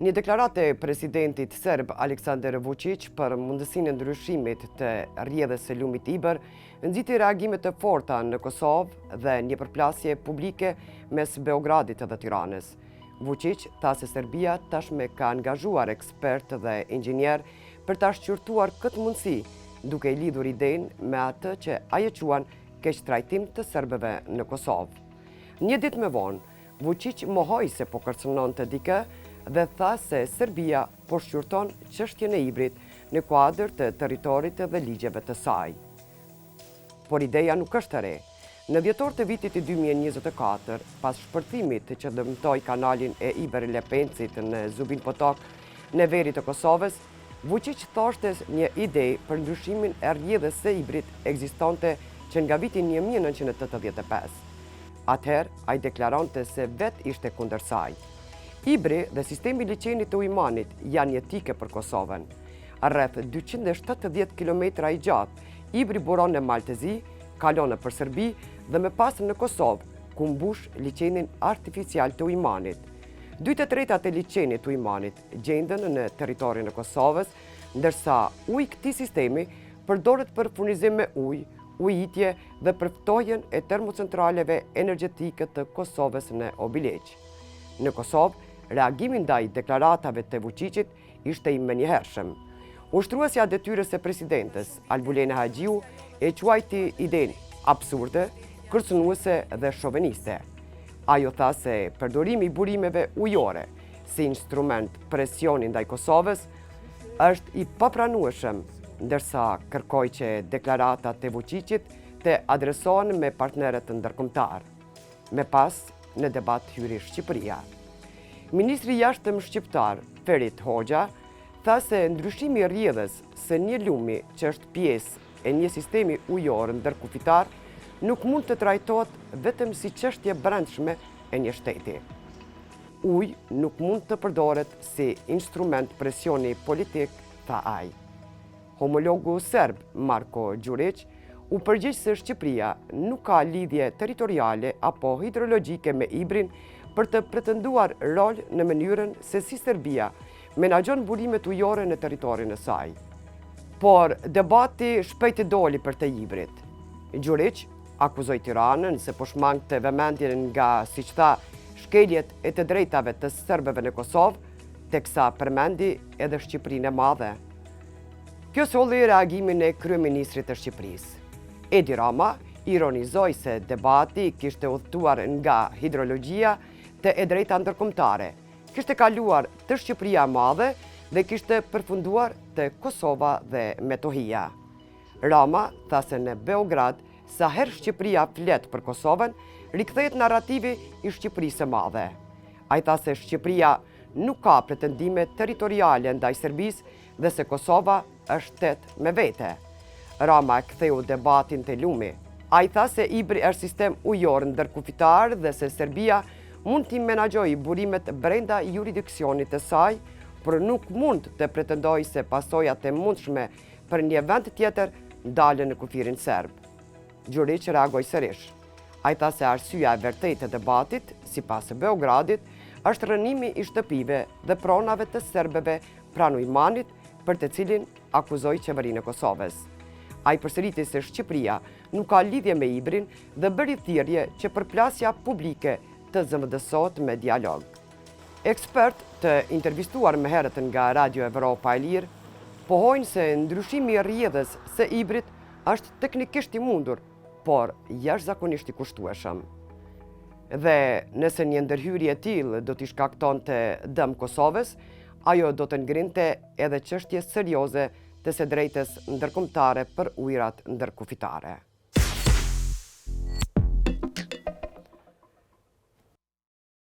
Një deklaratë e presidentit serb Aleksandar Vučić për mundësinë e ndryshimit të rrjedhës së lumit Iber nxiti reagime të forta në Kosovë dhe një përplasje publike mes Beogradit dhe Tiranës. Vučić tha se Serbia tashme ka angazhuar ekspert dhe inxhinier për ta shqyrtuar këtë mundësi, duke i lidhur idenë me atë që ai e quan keq trajtim të serbëve në Kosovë. Një ditë më vonë, Vučić mohoi se po kërcënonte dikë dhe tha se Serbia po shqyrton çështjen e Ibrit në kuadër të territorit dhe ligjeve të saj. Por ideja nuk është e re. Në dhjetor të vitit 2024, pas shpërthimit që dëmtoi kanalin e Iber Lepencit në Zubin Potok në veri të Kosovës, Vučić thoshte një ide për ndryshimin e rrjedhës së Ibrit ekzistonte që nga viti 1985. Atëherë, ai deklaronte se vetë ishte kundër saj. Ibri dhe sistemi liçenit të ujmanit janë jetike për Kosovën. Rreth 270 km i gjatë, Ibri buron në Maltezi, kalon për Serbi dhe më pas në Kosovë, ku mbush liçenin artificial të ujmanit. 2/3 e liçenit të ujmanit gjenden në territorin e Kosovës, ndërsa uji i këtij sistemi përdoret për furnizim me ujë, ujitje dhe për ftojen e termocentraleve energjetike të Kosovës në Obileq. Në Kosovë, reagimi ndaj deklaratave të Vučićit ishte i menjëhershëm. Ushtruesja detyrës së presidentes, Albulena Haxhiu, e quajti idenë absurde, kërcënuese dhe shoveniste. Ajo tha se përdorimi i burimeve ujore si instrument presioni ndaj Kosovës është i papranueshëm, ndërsa kërkoi që deklaratat e Vučićit të adresohen me partnerët ndërkombëtar. Me pas, në debat hyri Shqipëria. Ministri i jashtëm shqiptar, Ferit Hoxha, tha se ndryshimi i rrjedhës së një lumi që është pjesë e një sistemi ujor ndërkufitar nuk mund të trajtohet vetëm si çështje brendshme e një shteti. Uji nuk mund të përdoret si instrument presioni politik, tha ai. Homologu serb Marko Đurić u përgjigj se Shqipëria nuk ka lidhje territoriale apo hidrologjike me Ibrin për të pretenduar rol në mënyrën se si Serbia menaxhon burimet ujore në territorin e saj. Por debati shpejt doli për të Ibrit. Đurić akuzoi Tiranën se po shmangte vëmendjen nga, siç tha, shkeljet e të drejtave të serbëve në Kosovë, teksa përmendi edhe Shqipërinë e Madhe. Kjo solli reagimin e kryeministrit të Shqipërisë. Edi Rama ironizoi se debati kishte udhëtuar nga hidrologjia të e drejta ndërkombëtare, kishte kaluar të Shqipëria e Madhe dhe kishte përfunduar të Kosova dhe Metohia. Rama tha se në Beograd, sa herë Shqipëria flet për Kosovën, rikthehet narrativi i Shqipërisë së Madhe. Ai tha se Shqipëria nuk ka pretendime territoriale ndaj Serbisë dhe se Kosova është shtet me vete. Rama e ktheu debatin te lumi. Ai tha se Ibri është sistem ujor ndërkufitar dhe se Serbia mund t'i menaxhojë burimet brenda jurisdiksionit të saj, por nuk mund të pretendojë se pasojat e mundshme për një vend tjetër ndalen në kufirin serb. Đurić reagoi sërish. Ai tha se arsyeja e vërtetë e debatit, sipas Beogradit, është rënimi i shtëpive dhe pronave të serbëve pranë ujmanit, për të cilin akuzoi qeverinë e Kosovës. Ai përsëriti se Shqipëria nuk ka lidhje me Ibrin dhe bëri thirrje që përplasja publike të zëvendësohet me dialog. Ekspert të intervistuar më herët nga Radio Evropa e Lirë pohojnë se ndryshimi i rrjedhës së Ibrit është teknikisht i mundur, por jashtëzakonisht i kushtueshëm. Dhe nëse një ndërhyrje e tillë do t'i shkaktonte dëm Kosovës, ajo do të ngrinte edhe çështje serioze të së drejtës ndërkombëtare për ujërat ndërkufitare.